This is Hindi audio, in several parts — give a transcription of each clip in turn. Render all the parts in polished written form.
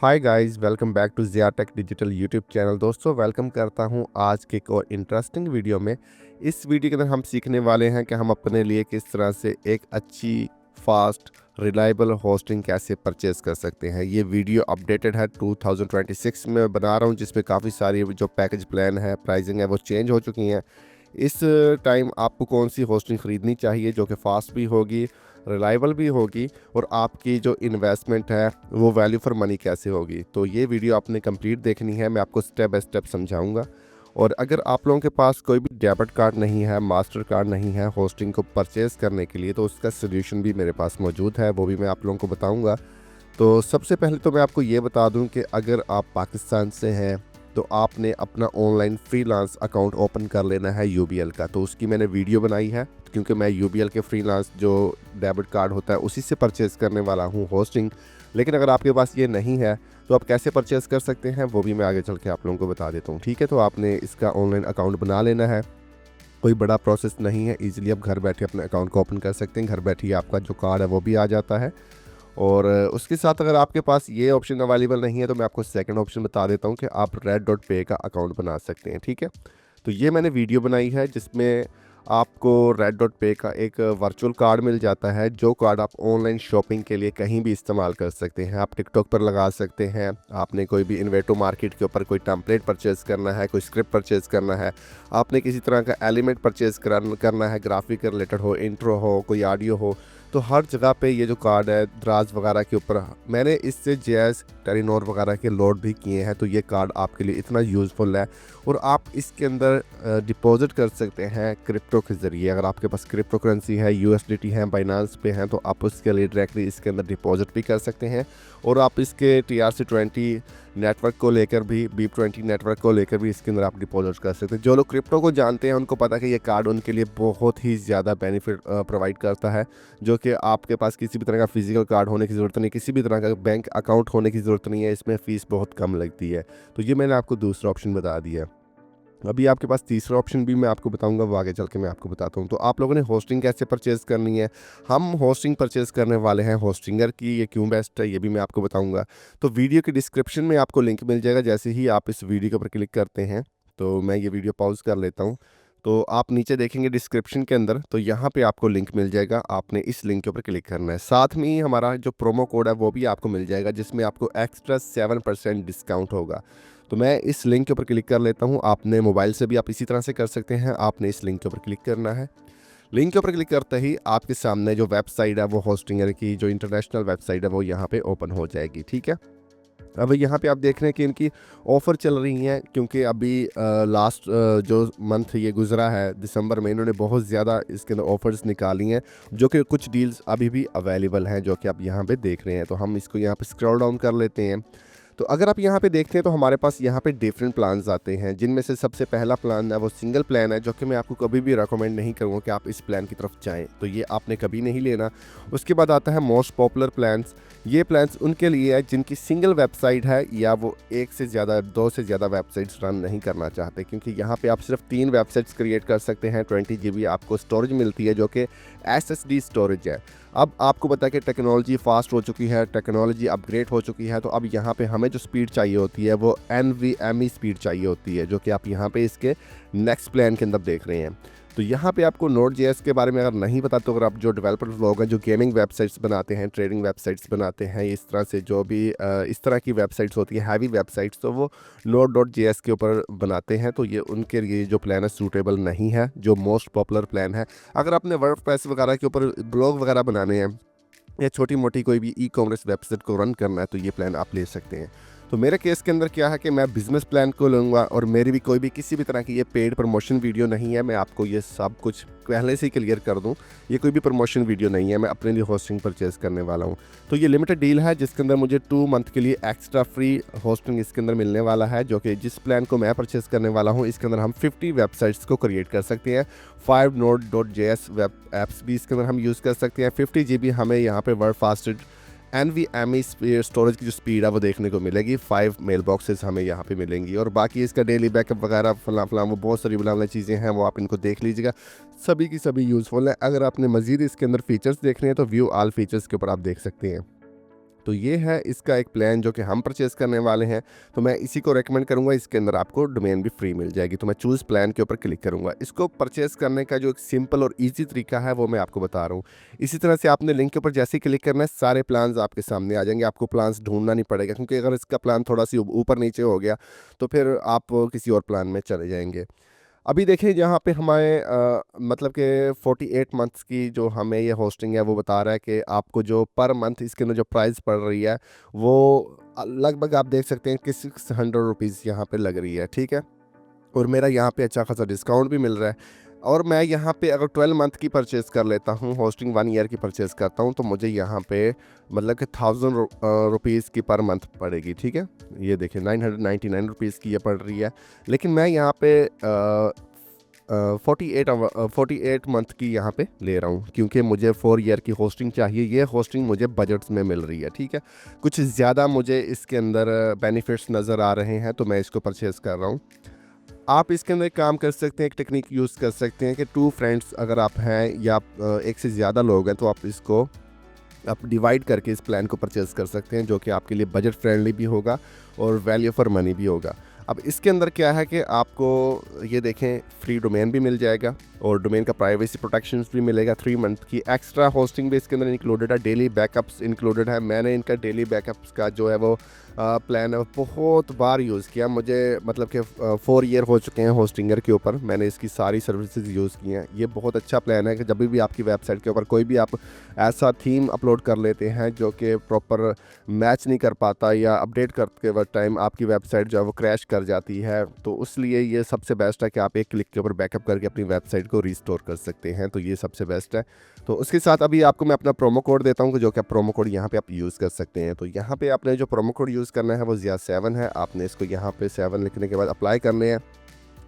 Hi guys, welcome back to Zia tech digital YouTube channel. दोस्तों, वेलकम करता हूं आज के एक और इंटरेस्टिंग वीडियो में। इस वीडियो के अंदर हम सीखने वाले हैं कि हम अपने लिए किस तरह से एक अच्छी, फास्ट, रिलायबल होस्टिंग कैसे परचेज कर सकते हैं। ये वीडियो अपडेटेड है 2026 में बना रहा हूं, जिसमें काफ़ी सारी जो पैकेज प्लान है, प्राइसिंग है, वो चेंज हो चुकी हैं। इस टाइम आपको कौन सी होस्टिंग ख़रीदनी चाहिए जो कि फ़ास्ट भी होगी, रिलायबल भी होगी और आपकी जो इन्वेस्टमेंट है वो वैल्यू फॉर मनी कैसे होगी। तो ये वीडियो आपने कंप्लीट देखनी है, मैं आपको स्टेप बाय स्टेप समझाऊंगा। और अगर आप लोगों के पास कोई भी डेबिट कार्ड नहीं है, मास्टर कार्ड नहीं है होस्टिंग को परचेज़ करने के लिए, तो उसका सोल्यूशन भी मेरे पास मौजूद है, वो भी मैं आप लोगों को बताऊँगा। तो सबसे पहले तो मैं आपको ये बता दूं कि अगर आप पाकिस्तान से हैं तो आपने अपना ऑनलाइन फ्रीलांस अकाउंट ओपन कर लेना है यूबीएल का। तो उसकी मैंने वीडियो बनाई है, क्योंकि मैं यूबीएल के फ्रीलांस जो डेबिट कार्ड होता है उसी से परचेज़ करने वाला हूँ होस्टिंग। लेकिन अगर आपके पास ये नहीं है तो आप कैसे परचेज़ कर सकते हैं वो भी मैं आगे चल के आप लोगों को बता देता हूँ। ठीक है, तो आपने इसका ऑनलाइन अकाउंट बना लेना है, कोई बड़ा प्रोसेस नहीं है। ईजिली आप घर बैठे अपने अकाउंट को ओपन कर सकते हैं, घर बैठे ही आपका जो कार्ड है वो भी आ जाता है। और उसके साथ अगर आपके पास ये ऑप्शन अवेलेबल नहीं है तो मैं आपको सेकंड ऑप्शन बता देता हूँ कि आप रेड डॉट पे का अकाउंट बना सकते हैं। ठीक है, तो ये मैंने वीडियो बनाई है जिसमें आपको रेड डॉट पे का एक वर्चुअल कार्ड मिल जाता है, जो कार्ड आप ऑनलाइन शॉपिंग के लिए कहीं भी इस्तेमाल कर सकते हैं। आप टिकटॉक पर लगा सकते हैं, आपने कोई भी इन्वेटो मार्केट के ऊपर कोई टेम्पलेट परचेज़ करना है, कोई स्क्रिप्ट परचेज़ करना है, आपने किसी तरह का एलिमेंट परचेज़ करना है, ग्राफिक के रिलेटेड हो, इंट्रो हो, कोई ऑडियो हो, तो हर जगह पे ये जो कार्ड है द्राज वगैरह के ऊपर मैंने इससे जैज़ टेलीनॉर वगैरह के लोड भी किए हैं। तो ये कार्ड आपके लिए इतना यूज़फुल है और आप इसके अंदर डिपॉजिट कर सकते हैं क्रिप्टो के ज़रिए। अगर आपके पास क्रिप्टो करेंसी है, यूएसडीटी है, बाइनांस पे हैं, तो आप उसके लिए डायरेक्टली इसके अंदर डिपॉजिट भी कर सकते हैं। और आप इसके TRC20 नेटवर्क को लेकर भी, BIP20 नेटवर्क को लेकर भी इसके अंदर आप डिपॉजिट कर सकते हैं। जो लोग क्रिप्टो को जानते हैं उनको पता है कि ये कार्ड उनके लिए बहुत ही ज़्यादा बेनिफिट प्रोवाइड करता है, जो कि आपके पास किसी भी तरह का फिजिकल कार्ड होने की ज़रूरत नहीं, किसी भी तरह का बैंक अकाउंट होने की ज़रूरत नहीं है। इसमें फ़ीस बहुत कम लगती है। तो ये मैंने आपको दूसरा ऑप्शन बता दिया। अभी आपके पास तीसरा ऑप्शन भी मैं आपको बताऊंगा, वो आगे चल के मैं आपको बताता हूँ। तो आप लोगों ने होस्टिंग कैसे परचेज़ करनी है, हम होस्टिंग परचेज़ करने वाले हैं होस्टिंगर की। ये क्यों बेस्ट है ये भी मैं आपको बताऊंगा। तो वीडियो के डिस्क्रिप्शन में आपको लिंक मिल जाएगा। जैसे ही आप इस वीडियो के ऊपर क्लिक करते हैं, तो मैं ये वीडियो पॉज कर लेता हूँ। तो आप नीचे देखेंगे डिस्क्रिप्शन के अंदर, तो यहाँ पे आपको लिंक मिल जाएगा, आपने इस लिंक के ऊपर क्लिक करना है। साथ में ही हमारा जो प्रोमो कोड है वो भी आपको मिल जाएगा, जिसमें आपको एक्स्ट्रा 7% डिस्काउंट होगा। तो मैं इस लिंक के ऊपर क्लिक कर लेता हूँ। आपने मोबाइल से भी आप इसी तरह से कर सकते हैं। आपने इस लिंक के ऊपर क्लिक करना है। लिंक के ऊपर क्लिक करते ही आपके सामने जो वेबसाइट है वो होस्टिंगर की जो इंटरनेशनल वेबसाइट है वो यहाँ पे ओपन हो जाएगी। ठीक है, अब यहाँ पे आप देख रहे हैं कि इनकी ऑफ़र चल रही हैं, क्योंकि अभी लास्ट जो मंथ ये गुजरा है दिसंबर में, इन्होंने बहुत ज़्यादा इसके अंदर ऑफ़र्स निकाली हैं, जो कि कुछ डील्स अभी भी अवेलेबल हैं, जो कि आप यहाँ पे देख रहे हैं। तो हम इसको यहाँ पे स्क्रॉल डाउन कर लेते हैं। तो अगर आप यहाँ पे देखते हैं तो हमारे पास यहाँ पे डिफरेंट प्लान्स आते हैं, जिनमें से सबसे पहला प्लान है वो सिंगल प्लान है, जो कि मैं आपको कभी भी रेकमेंड नहीं करूँगा कि आप इस प्लान की तरफ जाएं। तो ये आपने कभी नहीं लेना। उसके बाद आता है मोस्ट पॉपुलर प्लान्स। ये प्लान्स उनके लिए है जिनकी सिंगल वेबसाइट है, या वो एक से ज़्यादा, दो से ज़्यादा वेबसाइट्स रन नहीं करना चाहते, क्योंकि यहाँ पे आप सिर्फ 3 वेबसाइट्स क्रिएट कर सकते हैं। 20 GB आपको स्टोरेज मिलती है, जो कि SSD स्टोरेज है। अब आपको पता है कि टेक्नोलॉजी फास्ट हो चुकी है, टेक्नोलॉजी अपग्रेड हो चुकी है, तो अब यहाँ पे हमें जो स्पीड चाहिए होती है वो NVMe स्पीड चाहिए होती है, जो कि आप यहाँ पे इसके नेक्स्ट प्लान के अंदर देख रहे हैं। तो यहाँ पे आपको Node.js के बारे में अगर नहीं पता, तो अगर आप जो डेवलपर लोग हैं जो गेमिंग वेबसाइट्स बनाते हैं, ट्रेडिंग वेबसाइट्स बनाते हैं, इस तरह से जो भी इस तरह की वेबसाइट्स होती है, हैवी वेबसाइट्स, तो वो Node.js के ऊपर बनाते हैं। तो ये उनके लिए जो प्लान है सूटेबल नहीं है, जो मोस्ट पॉपुलर प्लान है। अगर आपने वर्डप्रेस वगैरह के ऊपर ब्लॉग वगैरह बनाने हैं या छोटी मोटी कोई भी ई-कॉमर्स वेबसाइट को रन करना है, तो ये प्लान आप ले सकते हैं। तो मेरे केस के अंदर क्या है कि मैं बिज़नेस प्लान को लूँगा, और मेरी भी कोई भी किसी भी तरह की ये पेड प्रमोशन वीडियो नहीं है। मैं आपको ये सब कुछ पहले से ही क्लियर कर दूँ, ये कोई भी प्रमोशन वीडियो नहीं है, मैं अपने लिए होस्टिंग परचेज़ करने वाला हूँ। तो ये लिमिटेड डील है जिसके अंदर मुझे 2 मंथ के लिए एक्स्ट्रा फ्री होस्टिंग इसके अंदर मिलने वाला है, जो कि जिस प्लान को मैं परचेज़ करने वाला हूँ इसके अंदर हम 50 वेबसाइट्स को क्रिएट कर सकते हैं। 5 Node.js वेब ऐप्स भी इसके अंदर हम यूज़ कर सकते हैं। 50 GB हमें यहाँ पे वर्ड फास्टेड NVMe स्टोरेज की जो स्पीड है वो देखने को मिलेगी। 5 मेल बॉक्सेस हमें यहाँ पे मिलेंगी, और बाकी इसका डेली बैकअप वगैरह फलां फलां वो बहुत सारी बुलाने चीज़ें हैं, वो आप इनको देख लीजिएगा। सभी की सभी यूज़फुल है। अगर आपने मज़ीद इसके अंदर फीचर्स देखने हैं तो व्यू ऑल फीचर्स के ऊपर आप देख सकते हैं। तो ये है इसका एक प्लान जो कि हम परचेज़ करने वाले हैं। तो मैं इसी को रेकमेंड करूँगा, इसके अंदर आपको डोमेन भी फ्री मिल जाएगी। तो मैं चूज़ प्लान के ऊपर क्लिक करूँगा। इसको परचेज़ करने का जो एक सिंपल और ईज़ी तरीका है वो मैं आपको बता रहा हूँ। इसी तरह से आपने लिंक के ऊपर जैसे ही क्लिक करना है, सारे प्लान्स आपके सामने आ जाएँगे। आपको प्लान्स ढूँढना नहीं पड़ेगा, क्योंकि अगर इसका प्लान थोड़ा-सी ऊपर नीचे हो गया तो फिर आप किसी और प्लान में चले जाएँगे। अभी देखिए यहाँ पे हमारे मतलब कि 48 मंथ्स की जो हमें ये होस्टिंग है वो बता रहा है कि आपको जो पर मंथ इसके अंदर जो प्राइस पड़ रही है वो लगभग आप देख सकते हैं कि 600 रुपीज़ यहाँ पे लग रही है, ठीक है। और मेरा यहाँ पे अच्छा खासा डिस्काउंट भी मिल रहा है। और मैं यहाँ पे अगर 12 मंथ की परचेज़ कर लेता हूँ, होस्टिंग 1 ईयर की परचेज़ करता हूँ, तो मुझे यहाँ पे मतलब कि 1000 रुपीज़ की पर मंथ पड़ेगी, ठीक है। ये देखिए 999 रुपीज़ की ये पड़ रही है। लेकिन मैं यहाँ पे 48 मंथ की यहाँ पे ले रहा हूँ, क्योंकि मुझे 4 ईयर की होस्टिंग चाहिए। ये होस्टिंग मुझे बजट्स में मिल रही है, ठीक है। कुछ ज़्यादा मुझे इसके अंदर बेनिफिट्स नज़र आ रहे हैं, तो मैं इसको परचेज़ कर रहा हूँ। आप इसके अंदर एक काम कर सकते हैं, एक टेक्निक यूज़ कर सकते हैं कि 2 फ्रेंड्स अगर आप हैं या एक से ज़्यादा लोग हैं, तो आप इसको आप डिवाइड करके इस प्लान को परचेज़ कर सकते हैं, जो कि आपके लिए बजट फ्रेंडली भी होगा और वैल्यू फॉर मनी भी होगा। अब इसके अंदर क्या है कि आपको ये देखें फ्री डोमेन भी मिल जाएगा और डोमेन का प्राइवेसी प्रोटेक्शंस भी मिलेगा। 3 मंथ की एक्स्ट्रा होस्टिंग भी इसके अंदर इंक्लूडेड है, डेली बैकअप्स इंक्लूडेड है। मैंने इनका डेली बैकअप्स का जो है वो प्लान है बहुत बार यूज़ किया। मुझे मतलब कि 4 ईयर हो चुके हैं होस्टिंगर के ऊपर, मैंने इसकी सारी सर्विसेज यूज़ की हैं। ये बहुत अच्छा प्लान है कि जब भी आपकी वेबसाइट के ऊपर कोई भी आप ऐसा थीम अपलोड कर लेते हैं जो कि प्रॉपर मैच नहीं कर पाता या अपडेट करते वक्त टाइम आपकी वेबसाइट जो है वो क्रैश कर जाती है, तो उसलिए ये सबसे बेस्ट है कि आप एक क्लिक के ऊपर बैकअप करके अपनी वेबसाइट को रिस्टोर कर सकते हैं। तो ये सबसे बेस्ट है। तो उसके साथ अभी आपको मैं अपना प्रोमो कोड देता हूँ, जो कि प्रोमो कोड यहाँ पे आप यूज़ कर सकते हैं। तो यहाँ पे आपने जो प्रोमो कोड यूज़ करना है वो ZIA7 है। आपने इसको यहाँ पे 7 लिखने के बाद अप्लाई करने हैं,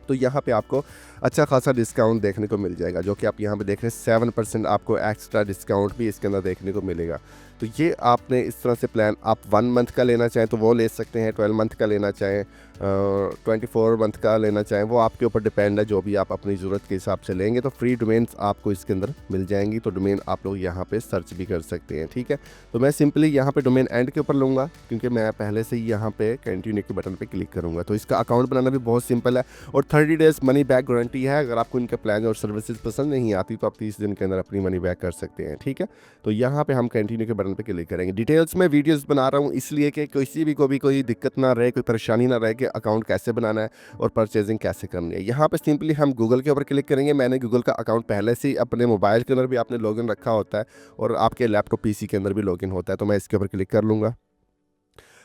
तो यहाँ पे आपको अच्छा खासा डिस्काउंट देखने को मिल जाएगा, जो कि आप यहाँ पे देख रहे हैं 7% आपको एक्स्ट्रा डिस्काउंट भी इसके अंदर देखने को मिलेगा। तो ये आपने इस तरह से प्लान आप 1 मंथ का लेना चाहें तो वो ले सकते हैं, 12 मंथ का लेना चाहें, 24 मंथ का लेना चाहें, वो आपके ऊपर डिपेंड है, जो भी आप अपनी ज़रूरत के हिसाब से लेंगे। तो फ्री डोमेन्स आपको इसके अंदर मिल जाएंगी, तो डोमेन आप लोग यहाँ पे सर्च भी कर सकते हैं, ठीक है। तो मैं सिंपली यहाँ पे डोमेन एंड के ऊपर लूँगा, क्योंकि मैं पहले से ही यहाँ पे कंटिन्यू के बटन पे क्लिक करूँगा। तो इसका अकाउंट बनाना भी बहुत सिंपल है और 30 डेज़ मनी बैक गारंटी है। अगर आपको इनके प्लान और सर्विसेज पसंद नहीं आती तो आप 30 दिन के अंदर अपनी मनी बैक कर सकते हैं, ठीक है। तो यहाँ पे हम कंटिन्यू के बटन पे क्लिक करेंगे। डिटेल्स में वीडियोस बना रहा हूँ इसलिए कि किसी भी को भी कोई दिक्कत ना रहे, कोई परेशानी ना रहे कि अकाउंट कैसे बनाना है और परचेजिंग कैसे करनी है। यहाँ पे सिंपली हम गूगल के ऊपर क्लिक करेंगे। मैंने गूगल का अकाउंट पहले से ही अपने मोबाइल के अंदर भी आपने लॉगिन रखा होता है और आपके लैपटॉप पीसी के अंदर भी लॉगिन होता है, तो मैं इसके ऊपर क्लिक कर लूँगा।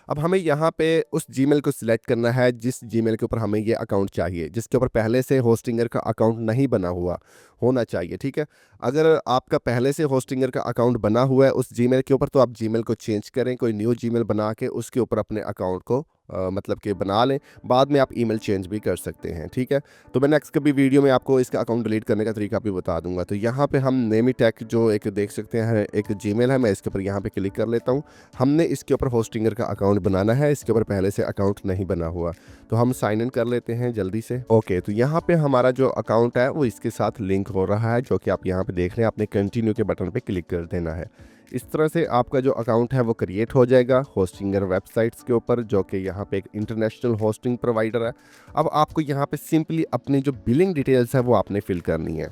अब हमें यहाँ पे उस जीमेल को सिलेक्ट करना है जिस जीमेल के ऊपर हमें ये अकाउंट चाहिए, जिसके ऊपर पहले से होस्टिंगर का अकाउंट नहीं बना हुआ होना चाहिए, ठीक है। अगर आपका पहले से होस्टिंगर का अकाउंट बना हुआ है उस जीमेल के ऊपर, तो आप जीमेल को चेंज करें, कोई न्यू जीमेल बना के उसके ऊपर अपने अकाउंट को मतलब कि बना लें। बाद में आप ईमेल चेंज भी कर सकते हैं, ठीक है। तो मैं नेक्स्ट कभी वीडियो में आपको इसका अकाउंट डिलीट करने का तरीका भी बता दूंगा। तो यहाँ पे हम नेमीटेक जो एक देख सकते हैं एक जीमेल है, मैं इसके ऊपर यहाँ पे क्लिक कर लेता हूँ। हमने इसके ऊपर होस्टिंगर का अकाउंट बनाना है, इसके ऊपर पहले से अकाउंट नहीं बना हुआ, तो हम साइन इन कर लेते हैं जल्दी से। ओके, तो यहाँ पे हमारा जो अकाउंट है वो इसके साथ लिंक हो रहा है, जो कि आप यहाँ पे देख रहे हैं। आपने कंटिन्यू के बटन पे क्लिक कर देना है। इस तरह से आपका जो अकाउंट है वो क्रिएट हो जाएगा होस्टिंगर वेबसाइट्स के ऊपर, जो कि यहाँ पे एक इंटरनेशनल होस्टिंग प्रोवाइडर है। अब आपको यहाँ पे सिंपली अपनी जो बिलिंग डिटेल्स है वो आपने फिल करनी है।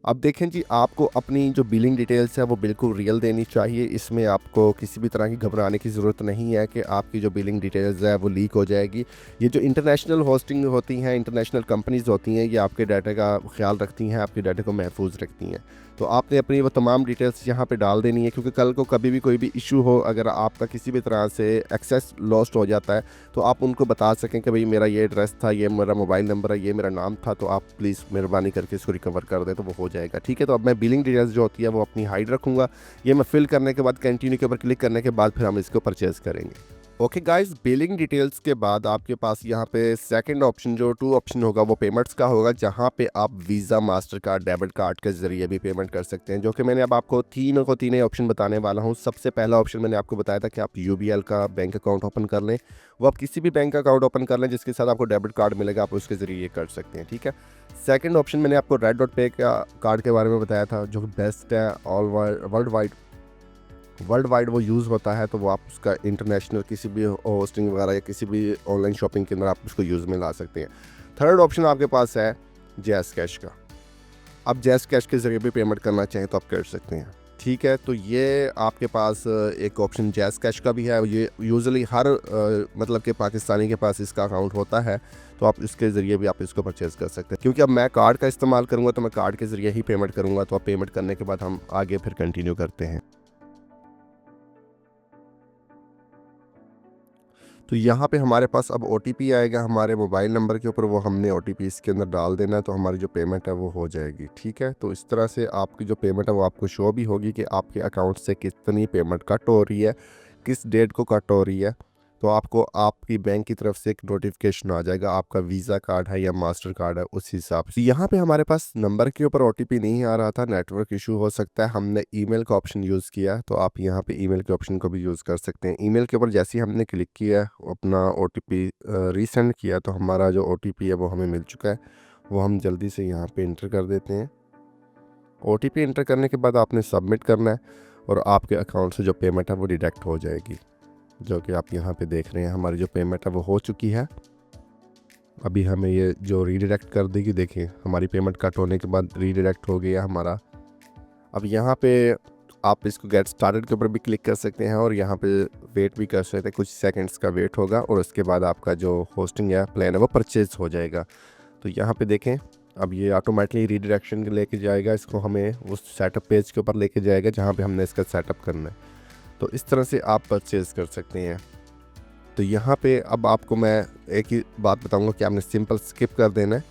अब देखें जी, आपको अपनी जो बिलिंग डिटेल्स है वो बिल्कुल रियल देनी चाहिए। इसमें आपको किसी भी तरह की घबराने की ज़रूरत नहीं है कि आपकी जो बिलिंग डिटेल्स है वो लीक हो जाएगी। ये जो इंटरनेशनल होस्टिंग होती हैं, इंटरनेशनल कंपनीज़ होती हैं, ये आपके डाटा का ख्याल रखती हैं, आपके डाटा को महफूज रखती हैं। तो आपने अपनी वो तमाम डिटेल्स यहाँ पे डाल देनी है, क्योंकि कल को कभी भी कोई भी इशू हो, अगर आपका किसी भी तरह से एक्सेस लॉस्ट हो जाता है, तो आप उनको बता सकें कि भाई मेरा ये एड्रेस था, ये मेरा मोबाइल नंबर है, ये मेरा नाम था, तो आप प्लीज़ मेहरबानी करके इसको रिकवर कर दें, तो वो हो जाएगा, ठीक है। तो अब मैं बिलिंग डिटेल्स जो होती है वो अपनी हाइड रखूँगा। ये मैं फिल करने के बाद कंटिन्यू के ऊपर क्लिक करने के बाद फिर हम इसको परचेज़ करेंगे। ओके गाइस, बिलिंग डिटेल्स के बाद आपके पास यहाँ पे सेकंड ऑप्शन जो 2 ऑप्शन होगा वो पेमेंट्स का होगा, जहाँ पे आप visa, master card, debit card के ज़रिए भी पेमेंट कर सकते हैं, जो कि मैंने अब आपको तीनों ही ऑप्शन बताने वाला हूँ। सबसे पहला ऑप्शन मैंने आपको बताया था कि आप UBL का बैंक अकाउंट ओपन कर लें। वो आप किसी भी बैंक अकाउंट ओपन कर लें जिसके साथ आपको डेबिट कार्ड मिलेगा, आप उसके ज़रिए ये कर सकते हैं, ठीक है। सेकेंड ऑप्शन मैंने आपको रेड डॉट पे का कार्ड के बारे में बताया था, जो कि बेस्ट है all world wide world wide वो यूज़ होता है, तो वो आप उसका इंटरनेशनल किसी भी होस्टिंग वगैरह या किसी भी ऑनलाइन शॉपिंग के अंदर आप उसको यूज़ में ला सकते हैं। थर्ड ऑप्शन आपके पास है जैज़ कैश का। आप जैज़ कैश के ज़रिए भी पेमेंट करना चाहें तो आप कर सकते हैं, ठीक है। तो ये आपके पास एक ऑप्शन जैज़ कैश का भी है। ये यूजुअली हर मतलब कि पाकिस्तानी के पास इसका अकाउंट होता है, तो आप इसके ज़रिए भी आप इसको परचेज़ कर सकते हैं। क्योंकि अब मैं कार्ड का इस्तेमाल करूँगा तो मैं कार्ड के ज़रिए ही पेमेंट करूँगा, तो आप पेमेंट करने के बाद हम आगे फिर कंटिन्यू करते हैं। तो यहाँ पे हमारे पास अब ओटीपी आएगा हमारे मोबाइल नंबर के ऊपर, वो हमने ओटीपी इसके अंदर डाल देना है, तो हमारी जो पेमेंट है वो हो जाएगी, ठीक है। तो इस तरह से आपकी जो पेमेंट है वो आपको शो भी होगी कि आपके अकाउंट से कितनी पेमेंट कट हो रही है, किस डेट को कट हो रही है। तो आपको आपकी बैंक की तरफ से एक नोटिफिकेशन आ जाएगा, आपका वीज़ा कार्ड है या मास्टर कार्ड है उस हिसाब से। यहाँ पे हमारे पास नंबर के ऊपर ओटीपी नहीं आ रहा था, नेटवर्क इशू हो सकता है, हमने ईमेल का ऑप्शन यूज़ किया, तो आप यहाँ पे ईमेल के ऑप्शन को भी यूज़ कर सकते हैं। ईमेल के ऊपर जैसे ही हमने क्लिक किया, अपना ओटीपी रीसेंड किया, तो हमारा जो ओटीपी है वो हमें मिल चुका है, वो हम जल्दी से यहाँ पे इंटर कर देते हैं। ओटीपी इंटर करने के बाद आपने सबमिट करना है और आपके अकाउंट से जो पेमेंट है वो डिडक्ट हो जाएगी, जो कि आप यहाँ पे देख रहे हैं हमारी जो पेमेंट है वो हो चुकी है। अभी हमें ये जो रीडायरेक्ट कर देगी, देखिए हमारी पेमेंट कट होने के बाद रीडायरेक्ट हो गया हमारा। अब यहाँ पे आप इसको गेट स्टार्टेड के ऊपर भी क्लिक कर सकते हैं और यहाँ पे वेट भी कर सकते हैं, कुछ सेकंड्स का वेट होगा और उसके बाद आपका जो होस्टिंग या प्लान है वो परचेज हो जाएगा। तो यहाँ पे देखें, अब ये ऑटोमेटिकली रीडायरेक्शन लेके जाएगा, इसको हमें उस सेटअप पेज के ऊपर लेके जाएगा जहाँ पे हमने इसका सेटअप करना है। तो इस तरह से आप परचेज़ कर सकते हैं। तो यहाँ पे अब आपको मैं एक ही बात बताऊंगा कि आपने सिंपल स्किप कर देना है।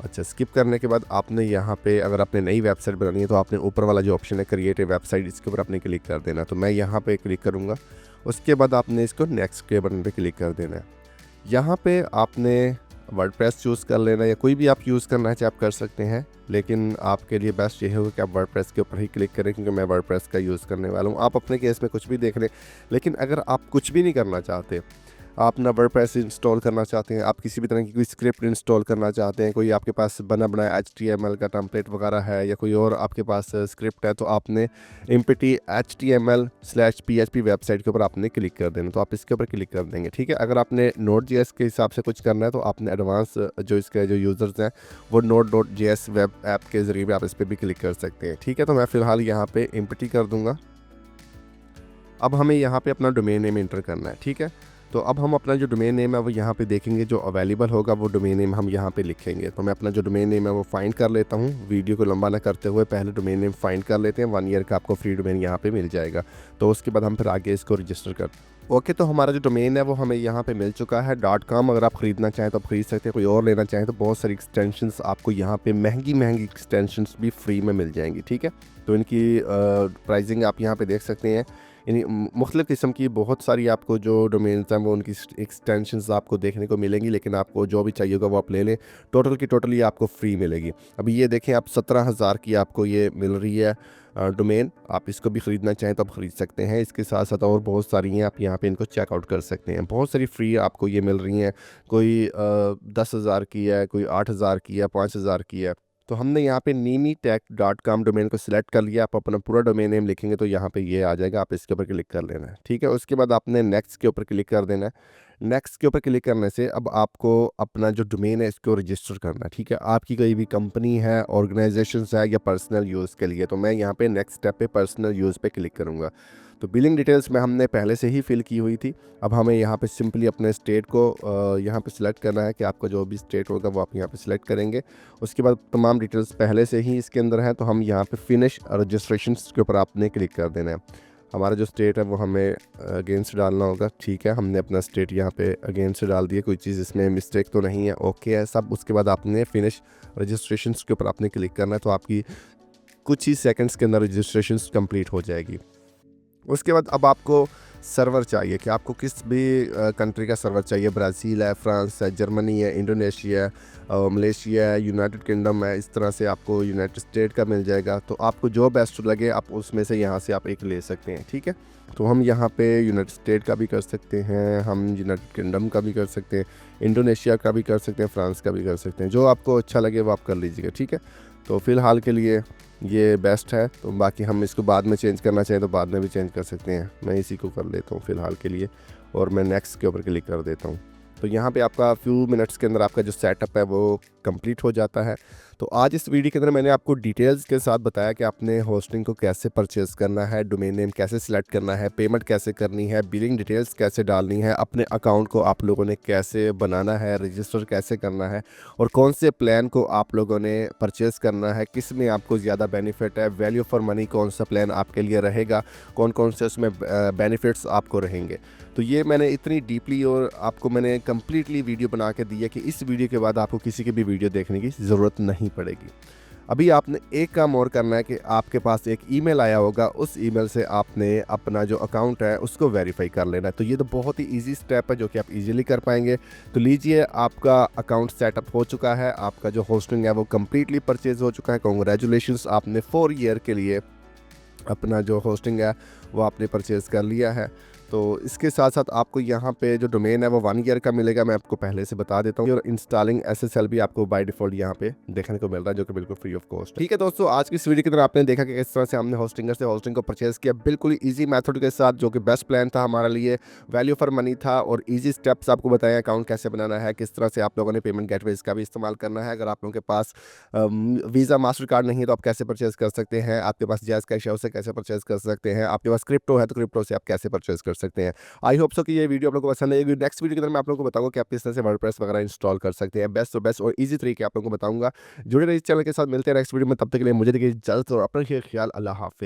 अच्छा, स्किप करने के बाद आपने यहाँ पे अगर आपने नई वेबसाइट बनानी है तो आपने ऊपर वाला जो ऑप्शन है क्रिएट ए वेबसाइट, इसके ऊपर आपने क्लिक कर देना। तो मैं यहाँ पे क्लिक करूँगा, उसके बाद आपने इसको नेक्स्ट के बटन पे क्लिक कर देना है। यहाँ पे आपने वर्डप्रेस चूज़ कर लेना, या कोई भी आप यूज़ करना है चाहे आप कर सकते हैं, लेकिन आपके लिए बेस्ट ये होगा कि आप वर्डप्रेस के ऊपर ही क्लिक करें, क्योंकि मैं वर्डप्रेस का यूज़ करने वाला हूँ। आप अपने केस में कुछ भी देख लें, लेकिन अगर आप कुछ भी नहीं करना चाहते, आप ना वर्डप्रेस इंस्टॉल करना चाहते हैं, आप किसी भी तरह की कोई स्क्रिप्ट इंस्टॉल करना चाहते हैं, कोई आपके पास बना बनाया HTML का टेम्पलेट वगैरह है या कोई और आपके पास स्क्रिप्ट है, तो आपने impty HTML/PHP वेबसाइट के ऊपर आपने क्लिक कर देना। तो आप इसके ऊपर क्लिक कर देंगे, ठीक है। अगर आपने Node.js के हिसाब से कुछ करना है तो आपने एडवांस जो इसके जो यूज़र्स हैं वो Node.js वेब ऐप के ज़रिए भी आप इस पर भी क्लिक कर सकते हैं, ठीक है। तो मैं फ़िलहाल यहाँ पे impty कर दूँगा। अब हमें यहाँ पे अपना डोमेन नेम इंटर करना है, ठीक है। तो अब हम अपना जो डोमेन नेम है वो यहाँ पे देखेंगे, जो अवेलेबल होगा वो डोमेन नेम हम यहाँ पे लिखेंगे। तो मैं अपना जो डोमेन नेम है वो फाइंड कर लेता हूँ, वीडियो को लंबा ना करते हुए पहले डोमेन नेम फाइंड कर लेते हैं। 1 ईयर का आपको फ्री डोमेन यहाँ पे मिल जाएगा, तो उसके बाद हम फिर आगे इसको रजिस्टर कर। ओके, तो हमारा जो डोमेन है वो हमें यहाँ पे मिल चुका है .com। अगर आप ख़रीदना चाहें तो आप ख़रीद सकते हैं, कोई और लेना चाहें तो बहुत सारी एक्सटेंशंस आपको यहाँ पे महंगी एक्सटेंशंस भी फ्री में मिल जाएंगी, ठीक है। तो इनकी प्राइसिंग आप यहाँ पे देख सकते हैं। यानी मुख्तलिफ़ किस्म की बहुत सारी आपको जो डोमेन्स हैं वो उनकी एक्सटेंशंस आपको देखने को मिलेंगी, लेकिन आपको जो भी चाहिए होगा वो आप ले लें, टोटल की टोटल ये आपको फ्री मिलेगी। अभी ये देखें, आप 17,000 की आपको ये मिल रही है डोमेन। आप इसको भी ख़रीदना चाहें तो आप ख़रीद सकते हैं। इसके साथ साथ और बहुत सारी हैं, आप यहाँ पे इनको चेकआउट कर सकते हैं। बहुत सारी फ्री आपको ये मिल रही हैं, कोई 10,000 की है, कोई 8,000 की है, 5,000 की है। तो हमने यहाँ पे NiniTech.com डोमेन को सिलेक्ट कर लिया। आप अपना पूरा डोमेन नेम लिखेंगे तो यहाँ पे ये आ जाएगा, आप इसके ऊपर क्लिक कर लेना है, ठीक है। उसके बाद आपने नेक्स्ट के ऊपर क्लिक कर देना है। नेक्स्ट के ऊपर क्लिक करने से अब आपको अपना जो डोमेन है इसको रजिस्टर करना है, ठीक है। आपकी कोई भी कंपनी है, ऑर्गेनाइजेशंस है या पर्सनल यूज़ के लिए, तो मैं यहाँ पे नेक्स्ट स्टेप पे पर्सनल यूज़ पे क्लिक करूँगा। तो बिलिंग डिटेल्स में हमने पहले से ही फिल की हुई थी। अब हमें यहाँ पे सिंपली अपने स्टेट को यहाँ पे सिलेक्ट करना है कि आपका जो भी स्टेट होगा वो आप यहाँ पे सिलेक्ट करेंगे। उसके बाद तमाम डिटेल्स पहले से ही इसके अंदर हैं, तो हम यहाँ पे फिनिश रजिस्ट्रेशन के ऊपर आपने क्लिक कर देना है। हमारा जो स्टेट है वो हमें अगेंस्ट डालना होगा, ठीक है। हमने अपना स्टेट यहाँ पे अगेंस्ट डाल दिया, कोई चीज़ इसमें मिस्टेक तो नहीं है, ओके है सब। उसके बाद आपने फिनिश रजिस्ट्रेशन के ऊपर आपने क्लिक करना है, तो आपकी कुछ ही सेकंड्स के अंदर रजिस्ट्रेशन कंप्लीट हो जाएगी। उसके बाद अब आपको सर्वर चाहिए कि आपको किस भी कंट्री का सर्वर चाहिए। ब्राज़ील है, फ्रांस है, जर्मनी है, इंडोनेशिया है, मलेशिया है, यूनाइटेड किंगडम है, इस तरह से आपको यूनाइटेड स्टेट का मिल जाएगा। तो आपको जो बेस्ट लगे आप उसमें से यहाँ से आप एक ले सकते हैं, ठीक है। तो हम यहाँ पे यूनाइटेड स्टेट का भी कर सकते हैं, हम यूनाइटेड किंगडम का भी कर सकते हैं, इंडोनेशिया का भी कर सकते हैं, फ्रांस का भी कर सकते हैं। जो आपको अच्छा लगे वो आप कर लीजिएगा, ठीक है। तो फ़िलहाल के लिए ये बेस्ट है। तो बाकी हम इसको बाद में चेंज करना चाहें तो बाद में भी चेंज कर सकते हैं। मैं इसी को कर लेता हूँ फ़िलहाल के लिए और मैं नेक्स्ट के ऊपर क्लिक कर देता हूँ। तो यहाँ पे आपका फ्यू मिनट्स के अंदर आपका जो सेटअप है वो कंप्लीट हो जाता है। तो आज इस वीडियो के अंदर मैंने आपको डिटेल्स के साथ बताया कि आपने होस्टिंग को कैसे परचेज़ करना है, डोमेन नेम कैसे सिलेक्ट करना है, पेमेंट कैसे करनी है, बिलिंग डिटेल्स कैसे डालनी है, अपने अकाउंट को आप लोगों ने कैसे बनाना है, रजिस्टर कैसे करना है और कौन से प्लान को आप लोगों ने परचेज़ करना है, किस में आपको ज़्यादा बेनिफिट है, वैल्यू फॉर मनी कौन सा प्लान आपके लिए रहेगा, कौन कौन से उसमें बेनिफिट्स आपको रहेंगे। तो ये मैंने इतनी डीपली और आपको मैंने कम्प्लीटली वीडियो बना के दी है कि इस वीडियो के बाद आपको किसी की भी वीडियो देखने की ज़रूरत नहीं पड़ेगी। अभी आपने एक काम और करना है कि आपके पास एक ईमेल आया होगा, उस ईमेल से आपने अपना जो अकाउंट है उसको वेरीफाई कर लेना है। तो ये तो बहुत ही ईजी स्टेप है जो कि आप इजीली कर पाएंगे। तो लीजिए, आपका अकाउंट सेटअप हो चुका है, आपका जो होस्टिंग है वो कम्प्लीटली परचेज हो चुका है। कॉन्ग्रेचुलेशंस, आपने 4 ईयर के लिए अपना जो होस्टिंग है वो आपने परचेज़ कर लिया है। तो इसके साथ साथ आपको यहाँ पे जो डोमेन है वो 1 ईयर का मिलेगा, मैं आपको पहले से बता देता हूँ। और इंस्टॉलिंग एसएसएल भी आपको बाय डिफ़ॉल्ट यहाँ पे देखने को मिल रहा है जो कि बिल्कुल फ्री ऑफ कॉस्ट। ठीक है दोस्तों, आज की इस वीडियो के अंदर आपने देखा कि किस तरह से हमने होस्टिंगर से होस्टिंग को परचेज़ किया बिल्कुल ही ईजी मेथड के साथ, जो कि बेस्ट प्लान था हमारे लिए, वैल्यू फॉर मनी था और ईजी स्टेप्स आपको बताया अकाउंट कैसे बनाना है, किस तरह से आप लोगों ने पेमेंट गेटवेज का भी इस्तेमाल करना है। अगर आप लोगों के पास वीज़ा मास्टर कार्ड नहीं है तो आप कैसे परचेज़ कर सकते हैं, आपके पास जायज़ कैश है उससे कैसे परचेज़ कर सकते हैं, आपके पास क्रिप्टो है तो क्रिप्टो से आप कैसे परचेज़ कर सकते हैं। आई होप सो कि ये वीडियो आप लोगों को पसंद आएगी। नेक्स्ट वीडियो के अंदर मैं आप लोगों को बताऊंगा कि आप किस तरह से वर्डप्रेस वगैरह इंस्टॉल कर सकते हैं। बेस्ट और ईजी तरीके आप लोगों को बताऊंगा। जुड़े रहिए इस चैनल के साथ, मिलते हैं नेक्स्ट वीडियो में। तब तक के लिए मुझे देखिए इजाज़त और अपना ख्याल। अल्लाह हाफ़िज़।